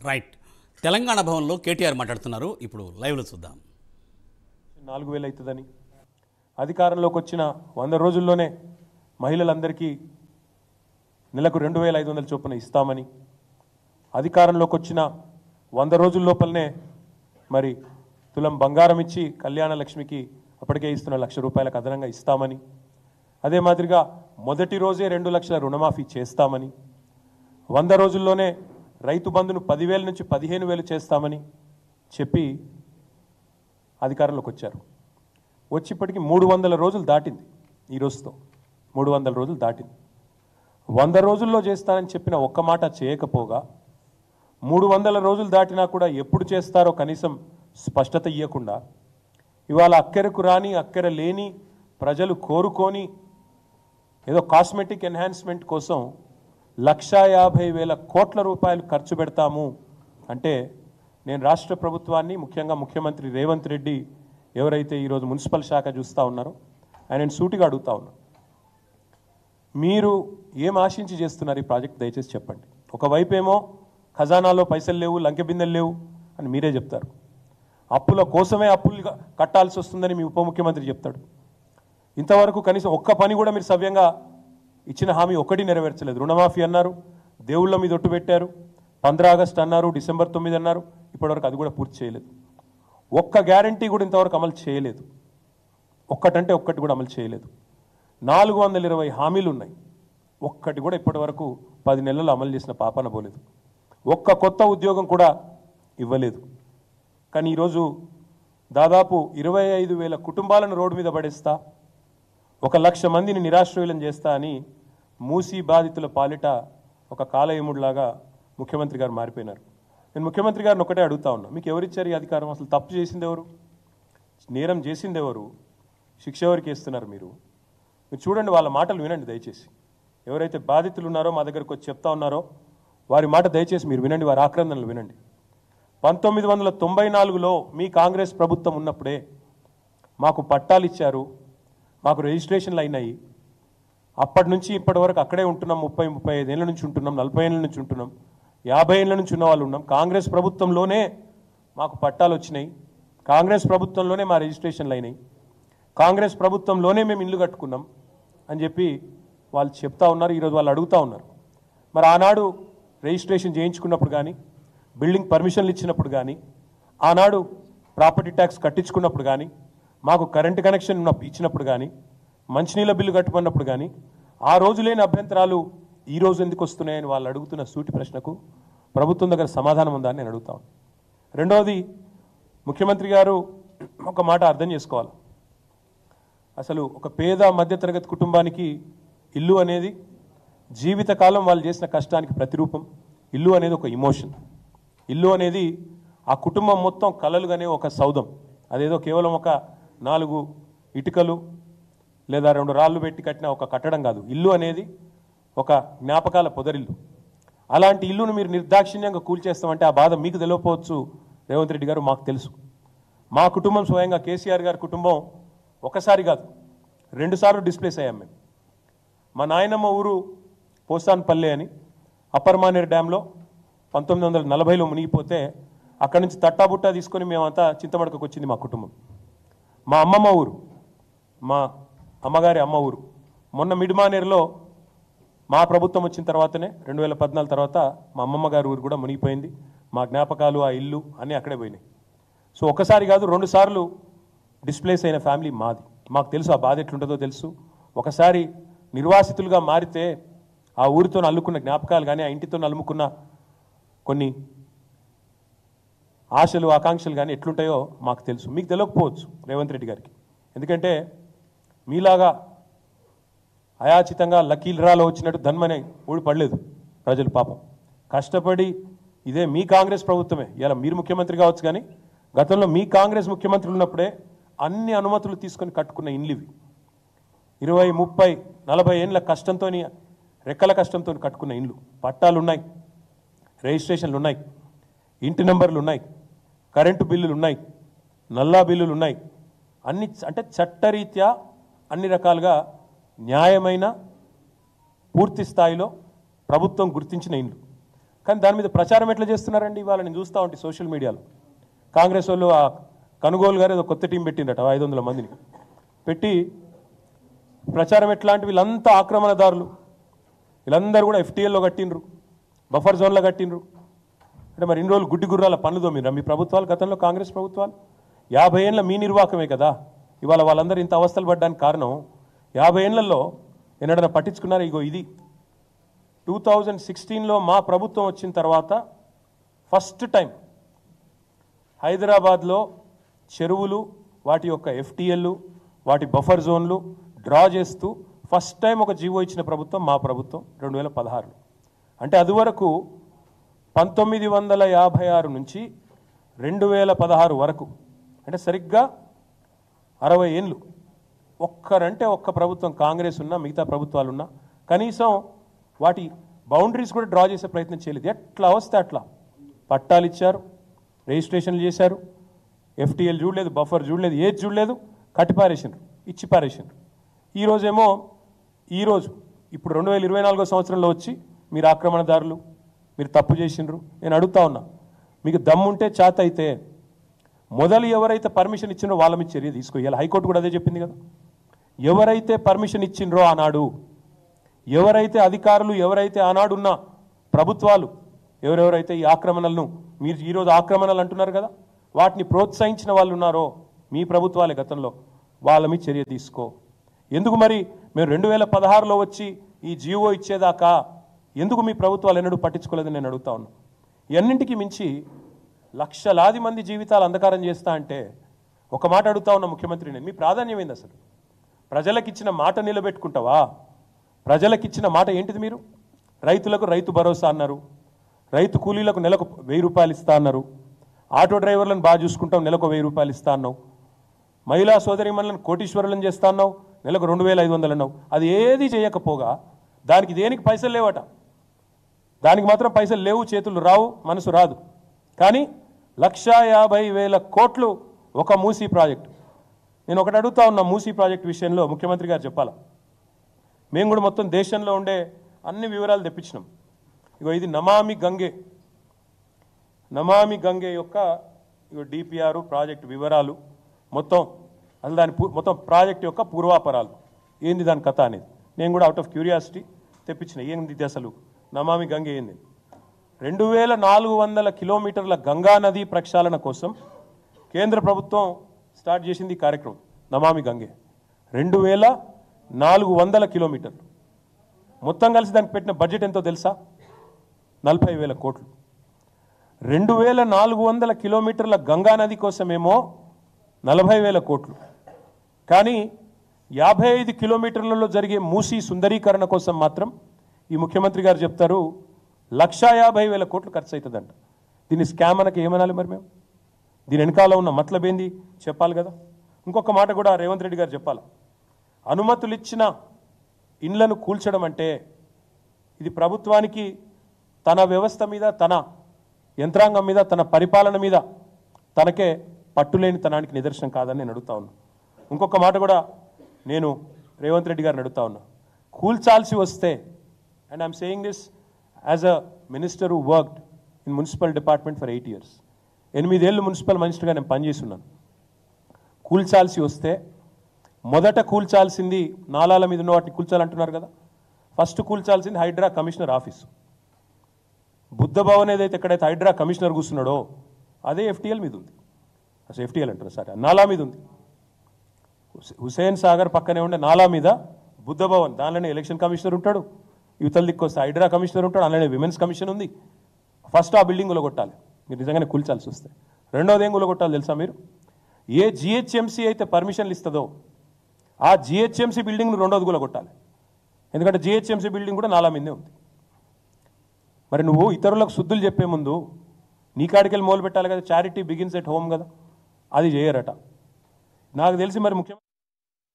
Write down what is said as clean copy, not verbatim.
Right. Telangana భవన్లో కేటీఆర్ మాట్లాడుతున్నారు. ఇప్పుడు లైవ్లో చూద్దాం. 4000 అవుతుందని అధికారంలోకి వచ్చిన 100 రోజుల్లోనే మహిళలందరికీ నెలకు 2500 చొప్పున ఇస్తామని, అధికారంలోకి వచ్చిన 100 రోజుల లోపలనే మరి తులం బంగారం ఇచ్చి కళ్యాణ లక్ష్మికి అప్పటికే ఇస్తున్న ₹1,00,000 అదనంగా ఇస్తామని, అదే మాదిరిగా మొదటి రోజే 2 లక్షల రుణమాఫీ చేస్తామని, 100 రోజుల్లోనే రైతు బంధును 10,000 నుంచి 15,000 చేస్తామని చెప్పి అధికారంలోకి వచ్చారు. వచ్చి ఇప్పటికి 300 రోజులు దాటింది. ఈ రోజుతో 300 రోజులు దాటింది. 100 రోజుల్లో చేస్తానని చెప్పిన ఒక్క మాట చేయకపోగా 300 రోజులు దాటినా కూడా ఎప్పుడు చేస్తారో కనీసం స్పష్టత ఇవ్వకుండా ఇవాళ అక్కెరకు రాని అక్కెర లేని ప్రజలు కోరుకొని ఏదో కాస్మెటిక్ ఎన్హాన్స్మెంట్ కోసం 1,50,000 కోట్ల రూపాయలు ఖర్చు పెడతాము అంటే, నేను రాష్ట్ర ప్రభుత్వాన్ని, ముఖ్యంగా ముఖ్యమంత్రి రేవంత్ రెడ్డి ఎవరైతే ఈరోజు మున్సిపల్ శాఖ చూస్తూ ఉన్నారో ఆయన సూటిగా అడుగుతా ఉన్నారు, మీరు ఏం ఆశించి చేస్తున్నారు ఈ ప్రాజెక్ట్? దయచేసి చెప్పండి. ఒకవైపు ఏమో ఖజానాలో పైసలు లేవు, లంకె బిందెలు లేవు అని మీరే చెప్తారు. అప్పుల కోసమే అప్పులు కట్టాల్సి వస్తుందని మీ ఉప ముఖ్యమంత్రి చెప్తాడు. ఇంతవరకు కనీసం ఒక్క పని కూడా మీరు సవ్యంగా ఇచ్చిన హామీ ఒకటి నెరవేర్చలేదు. రుణమాఫీ అన్నారు, దేవుళ్ళ మీద ఒట్టు పెట్టారు, 15 ఆగస్టు అన్నారు, డిసెంబర్ 9 అన్నారు, ఇప్పటివరకు అది కూడా పూర్తి చేయలేదు. ఒక్క గ్యారంటీ కూడా ఇంతవరకు అమలు చేయలేదు. ఒక్కటంటే ఒక్కటి కూడా అమలు చేయలేదు. 420 హామీలు ఉన్నాయి, ఒక్కటి కూడా ఇప్పటివరకు 10 నెలలు అమలు చేసిన పాపన పోలేదు. ఒక్క కొత్త ఉద్యోగం కూడా ఇవ్వలేదు. కానీ ఈరోజు దాదాపు 25,000 కుటుంబాలను రోడ్డు మీద పడేస్తా, 1,00,000 మందిని నిరాశ్రయులను చేస్తా అని మూసీ బాధితుల పాలిట ఒక కాలయముడిలాగా ముఖ్యమంత్రి గారు మారిపోయినారు. నేను ముఖ్యమంత్రి గారిని ఒకటే అడుగుతా ఉన్నా, మీకు ఎవరిచ్చారు ఈ అధికారం? అసలు తప్పు చేసింది ఎవరు? నేరం చేసింది ఎవరు? శిక్ష ఎవరికి వేస్తున్నారు మీరు? మీరు చూడండి, వాళ్ళ మాటలు వినండి దయచేసి. ఎవరైతే బాధితులు ఉన్నారో, మా దగ్గరకు వచ్చి చెప్తా ఉన్నారో వారి మాట దయచేసి మీరు వినండి, వారి ఆక్రందనలు వినండి. 1994లో మీ కాంగ్రెస్ ప్రభుత్వం ఉన్నప్పుడే మాకు పట్టాలు ఇచ్చారు, మాకు రిజిస్ట్రేషన్లు అయినాయి. అప్పటి నుంచి ఇప్పటి వరకు అక్కడే ఉంటున్నాం. 30-35 ఏళ్ళ నుంచి ఉంటున్నాం, 40 ఏళ్ళ నుంచి ఉంటున్నాం, 50 ఏళ్ళ నుంచి ఉన్న వాళ్ళు ఉన్నాం. కాంగ్రెస్ ప్రభుత్వంలోనే మాకు పట్టాలు వచ్చినాయి, కాంగ్రెస్ ప్రభుత్వంలోనే మా రిజిస్ట్రేషన్లు అయినాయి, కాంగ్రెస్ ప్రభుత్వంలోనే మేము ఇల్లు కట్టుకున్నాం అని చెప్పి వాళ్ళు చెప్తా ఉన్నారు. ఈరోజు వాళ్ళు అడుగుతూ ఉన్నారు, మరి ఆనాడు రిజిస్ట్రేషన్ చేయించుకున్నప్పుడు కానీ, బిల్డింగ్ పర్మిషన్లు ఇచ్చినప్పుడు కానీ, ఆనాడు ప్రాపర్టీ ట్యాక్స్ కట్టించుకున్నప్పుడు కానీ, మాకు కరెంటు కనెక్షన్ ఇచ్చినప్పుడు కానీ, మంచినీళ్ళ బిల్లు కట్టుకున్నప్పుడు కానీ ఆ రోజు లేని అభ్యంతరాలు ఈ రోజు ఎందుకు వస్తున్నాయని వాళ్ళు అడుగుతున్న సూటి ప్రశ్నకు ప్రభుత్వం దగ్గర సమాధానం ఉందా అని నేను అడుగుతాను. రెండవది, ముఖ్యమంత్రి గారు ఒక మాట అర్థం చేసుకోవాలి. అసలు ఒక పేద మధ్యతరగతి కుటుంబానికి ఇల్లు అనేది జీవితకాలం వాళ్ళు చేసిన కష్టానికి ప్రతిరూపం. ఇల్లు అనేది ఒక ఇమోషన్. ఇల్లు అనేది ఆ కుటుంబం మొత్తం కలలుగానే ఒక సౌధం. అదేదో కేవలం ఒక 4 ఇటుకలు లేదా 2 రాళ్ళు పెట్టి కట్టిన ఒక కట్టడం కాదు. ఇల్లు అనేది ఒక జ్ఞాపకాల పొదరిల్లు. అలాంటి ఇల్లును మీరు నిర్దాక్షిణ్యంగా కూల్చేస్తామంటే ఆ బాధ మీకు తెలియకపోవచ్చు రేవంత్ రెడ్డి గారు, మాకు తెలుసు. మా కుటుంబం స్వయంగా కేసీఆర్ గారి కుటుంబం ఒకసారి కాదు 2 సార్లు డిస్ప్లేస్ అయ్యాం మేము. మా నాయనమ్మ ఊరు పోసాన్పల్లె అని అప్పర్ మానేర్ డ్యాంలో 1940లో మునిగిపోతే అక్కడి నుంచి తట్టాబుట్టా తీసుకొని మేమంతా చింతమడకకు వచ్చింది మా కుటుంబం. మా అమ్మమ్మ ఊరు, మా అమ్మగారి అమ్మ ఊరు, మొన్న మిడ్మానేర్లో మా ప్రభుత్వం వచ్చిన తర్వాతనే 2014 తర్వాత మా అమ్మమ్మ గారి ఊరు కూడా మునిగిపోయింది. మా జ్ఞాపకాలు, ఆ ఇల్లు అన్నీ అక్కడే పోయినాయి. సో ఒకసారి కాదు 2 సార్లు డిస్ప్లేస్ అయిన ఫ్యామిలీ మాది. మాకు తెలుసు ఆ బాధ ఎట్లుంటుందో తెలుసు. ఒకసారి నిర్వాసితులుగా మారితే ఆ ఊరితో అల్లుకున్న జ్ఞాపకాలు కానీ, ఆ ఇంటితో అల్లుకున్న కొన్ని ఆశలు, ఆకాంక్షలు కానీ ఎట్లుంటాయో మాకు తెలుసు. మీకు తెలియకపోవచ్చు రేవంత్ రెడ్డి గారికి. ఎందుకంటే మీలాగా అయాచితంగా లకీల్రాలో వచ్చినట్టు ధన్మనే ఊడిపడలేదు ప్రజలు. పాపం కష్టపడి, ఇదే మీ కాంగ్రెస్ ప్రభుత్వమే, ఇలా మీరు ముఖ్యమంత్రి కావచ్చు కానీ గతంలో మీ కాంగ్రెస్ ముఖ్యమంత్రులు ఉన్నప్పుడే అన్ని అనుమతులు తీసుకొని కట్టుకున్న ఇండ్లు ఇవి. 20, 30, 40 ఏళ్ళ కష్టంతో, రెక్కల కష్టంతో కట్టుకున్న ఇండ్లు. పట్టాలు ఉన్నాయి, రిజిస్ట్రేషన్లు ఉన్నాయి, ఇంటి నెంబర్లు ఉన్నాయి, కరెంటు బిల్లులు ఉన్నాయి, నల్లా బిల్లులు ఉన్నాయి. అన్ని అంటే చట్టరీత్యా అన్ని రకాలుగా న్యాయమైన పూర్తి స్థాయిలో ప్రభుత్వం గుర్తించిన ఇండ్లు. కానీ దాని మీద ప్రచారం ఎట్లా చేస్తున్నారండి? ఇవాళ నేను చూస్తూ ఉంటే సోషల్ మీడియాలో కాంగ్రెస్ వాళ్ళు ఆ కనుగోలు గారు ఏదో కొత్త టీం పెట్టిండట 500 మందిని పెట్టి ప్రచారం ఎట్లా అంటే వీళ్ళంతా ఆక్రమణదారులు, వీళ్ళందరూ కూడా ఎఫ్టీఎల్లో కట్టిండ్రు, బఫర్ జోన్లో కట్టిండ్రు. అంటే మరి ఇన్ని రోజులు గుడ్డి గుర్రాల పనులు తోమిరా మీ ప్రభుత్వాలు, గతంలో కాంగ్రెస్ ప్రభుత్వాలు? 50 ఏళ్ళ మీ నిర్వాహకమే కదా ఇవాళ వాళ్ళందరూ ఇంత అవస్థలు పడ్డానికి కారణం. 50 ఏళ్లలో ఎన్నడన్నా పట్టించుకున్నారు? ఇగో ఇది 2016లో మా ప్రభుత్వం వచ్చిన తర్వాత ఫస్ట్ టైం హైదరాబాద్లో చెరువులు, వాటి యొక్క ఎఫ్టీఎల్లు, వాటి బఫర్ జోన్లు డ్రా చేస్తూ ఫస్ట్ టైం ఒక జీవో ఇచ్చిన ప్రభుత్వం మా ప్రభుత్వం 2016. అంటే అదివరకు 1956 నుంచి 2016 వరకు, అంటే సరిగ్గా 60 ఏళ్ళు ఒక్కరంటే ఒక్క ప్రభుత్వం కాంగ్రెస్ ఉన్నా, మిగతా ప్రభుత్వాలున్నా కనీసం వాటి బౌండరీస్ కూడా డ్రా చేసే ప్రయత్నం చేయలేదు. ఎట్లా వస్తే అట్లా పట్టాలు ఇచ్చారు, రిజిస్ట్రేషన్లు చేశారు, ఎఫ్టీఎల్ చూడలేదు, బఫర్ చూడలేదు, ఏది చూడలేదు, కట్టిపారేసిండ్రు, ఇచ్చి పారేసిండ్రు. ఈరోజేమో ఇప్పుడు 2024 సంవత్సరంలో వచ్చి మీరు ఆక్రమణదారులు, మీరు తప్పు చేసిండ్రు. నేను అడుగుతా ఉన్నా, మీకు దమ్ముంటే చేత అయితే మొదలు ఎవరైతే పర్మిషన్ ఇచ్చిండ్రో వాళ్ళ మీద చర్య తీసుకోవాలి. హైకోర్టు కూడా అదే చెప్పింది కదా. ఎవరైతే పర్మిషన్ ఇచ్చిండ్రో ఆనాడు, ఎవరైతే అధికారులు, ఎవరైతే ఆనాడున్న ప్రభుత్వాలు, ఎవరెవరైతే ఈ ఆక్రమణలను, మీరు ఈరోజు ఆక్రమణలు అంటున్నారు కదా, వాటిని ప్రోత్సహించిన వాళ్ళు ఉన్నారో మీ ప్రభుత్వాలే గతంలో, వాళ్ళ మీద చర్య తీసుకో. ఎందుకు మరి మేము 2016లో వచ్చి ఈ జీవో ఇచ్చేదాకా ఎందుకు మీ ప్రభుత్వాలు ఎన్నడూ పట్టించుకోలేదని నేను అడుగుతా ఉన్నా. ఇవన్నింటికి మించి లక్షలాది మంది జీవితాలు అంధకారం చేస్తా అంటే ఒక మాట అడుగుతా ఉన్న ముఖ్యమంత్రి, నేను మీ ప్రాధాన్యం ఏంది అసలు? ప్రజలకిచ్చిన మాట నిలబెట్టుకుంటావా? ప్రజలకిచ్చిన మాట ఏంటిది? మీరు రైతులకు రైతు భరోసా అన్నారు, రైతు కూలీలకు నెలకు 1000 రూపాయలు ఇస్తా అన్నారు, ఆటో డ్రైవర్లను బాగా చూసుకుంటాం నెలకు 1000 రూపాయలు ఇస్తా అన్నావు, మహిళా సోదరిమణులను కోటీశ్వరులను చేస్తా అన్నావు, నెలకు 2500 అన్నావు. అది ఏది చేయకపోగా దానికి దేనికి పైసలు లేవట. దానికి మాత్రం పైసలు లేవు, చేతులు రావు, మనసు రాదు. కానీ 1,50,000 కోట్లు ఒక మూసీ ప్రాజెక్టు. నేను ఒకటి అడుగుతా ఉన్నా, మూసీ ప్రాజెక్టు విషయంలో ముఖ్యమంత్రి గారు చెప్పాలా. మేము కూడా మొత్తం దేశంలో ఉండే అన్ని వివరాలు తెప్పించినాం. ఇగో ఇది నమామి గంగే యొక్క ఇగో డిపిఆర్ ప్రాజెక్టు వివరాలు మొత్తం, అసలు దాని మొత్తం ప్రాజెక్టు యొక్క పూర్వాపరాలు ఏంది, దాని కథ అనేది నేను కూడా అవుట్ ఆఫ్ క్యూరియాసిటీ తెప్పించిన. ఏంది అసలు నమామి గంగే ఏంది? 2400 కిలోమీటర్ల గంగా నది ప్రక్షాళన కోసం కేంద్ర ప్రభుత్వం స్టార్ట్ చేసింది ఈ కార్యక్రమం నమామి గంగే. 2400 కిలోమీటర్లు మొత్తం కలిసి దానికి పెట్టిన బడ్జెట్ ఎంతో తెలుసా? 40,000 కోట్లు. 2400 కిలోమీటర్ల గంగా నది కోసమేమో 40,000 కోట్లు. కానీ 55 కిలోమీటర్లలో జరిగే మూసీ సుందరీకరణ కోసం మాత్రం ఈ ముఖ్యమంత్రి గారు చెప్తారు 1,50,000 కోట్లు ఖర్చు అవుతుందంట. దీన్ని స్కామ్ అనకి ఏమనాలి మరి మేము? దీని వెనకాల ఉన్న మతలబేంది చెప్పాలి కదా. ఇంకొక మాట కూడా రేవంత్ రెడ్డి గారు చెప్పాలి. అనుమతులు ఇచ్చిన ఇండ్లను కూల్చడం అంటే ఇది ప్రభుత్వానికి తన వ్యవస్థ మీద, తన యంత్రాంగం మీద, తన పరిపాలన మీద తనకే పట్టులేని తనానికి నిదర్శనం కాదని నేను అడుగుతా ఉన్నా. ఇంకొక మాట కూడా నేను రేవంత్ రెడ్డి గారిని అడుగుతా ఉన్నా. కూల్చాల్సి వస్తే, and I'm saying this as a minister who worked in municipal department for 8 years, 8 ఏళ్ళు మున్సిపల్ మినిస్టర్గా నేను పనిచేస్తున్నాను. కూల్చాల్సి వస్తే మొదట కూల్చాల్సింది నాలాల మీద ఉన్న వాటిని కూల్చాలంటున్నారు కదా, ఫస్ట్ కూల్చాల్సింది హైడ్రా కమిషనర్ ఆఫీసు. బుద్ధ భవన్ ఏదైతే ఎక్కడైతే హైడ్రా కమిషనర్ కూర్చున్నాడో అదే ఎఫ్టీఎల్ మీద ఉంది. అసలు ఎఫ్టీఎల్ అంటారు సరే, నాలా మీద ఉంది. హుసేన్ సాగర్ పక్కనే ఉండే నాలా మీద బుద్ధ భవన్, దానిలోనే ఎలక్షన్ కమిషనర్ ఉంటాడు, యువతల దిక్కు వస్తే హైడ్రా కమిషనర్ ఉంటాడు, అందులోనే విమెన్స్ కమిషన్ ఉంది. ఫస్ట్ ఆ బిల్డింగ్ కొట్టాలి మీరు నిజంగానే కూల్చాల్సి వస్తే. రెండోది ఏం కొట్టాలి తెలుసా మీరు? ఏ జిహెచ్ఎంసీ అయితే పర్మిషన్లు ఇస్తుందో ఆ జిహెచ్ఎంసీ బిల్డింగ్ను రెండోది కొట్టాలి. ఎందుకంటే జిహెచ్ఎంసీ బిల్డింగ్ కూడా నాలా మీదే ఉంది. మరి నువ్వు ఇతరులకు శుద్ధులు చెప్పే ముందు నీ కాడికెళ్ళి మొదలు పెట్టాలి కదా. చారిటీ బిగిన్స్ ఎట్ హోమ్ కదా, అది చేయరట నాకు తెలిసి. మరి ముఖ్యమంత్రి